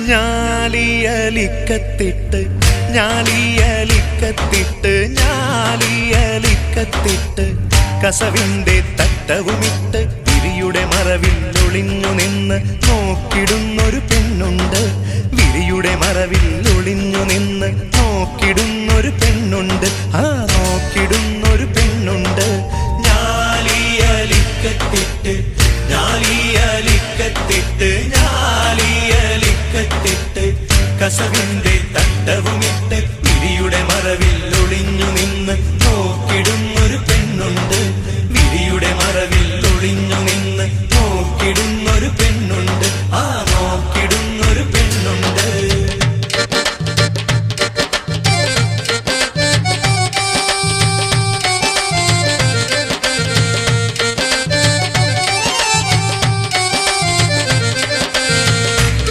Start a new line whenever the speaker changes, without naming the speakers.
ഞാലിയലിക്കത്തിട്ട് ഞാലിയലിക്കത്തിട്ട് കസവിന്റെ തട്ടവുമിട്ട് വിരിയുടെ മറവിൽ ഒളിഞ്ഞു നിന്ന് നോക്കിടുന്നൊരു പെണ്ണുണ്ട്. വിരിയുടെ മറവിൽ ഒളിഞ്ഞു നിന്ന് നോക്കിടുന്നൊരു പെണ്ണുണ്ട്. ആ നോക്കിടുന്നൊരു പെണ്ണുണ്ട്. ഞാലിയലിക്കത്തിട്ട് കസവിന്റെ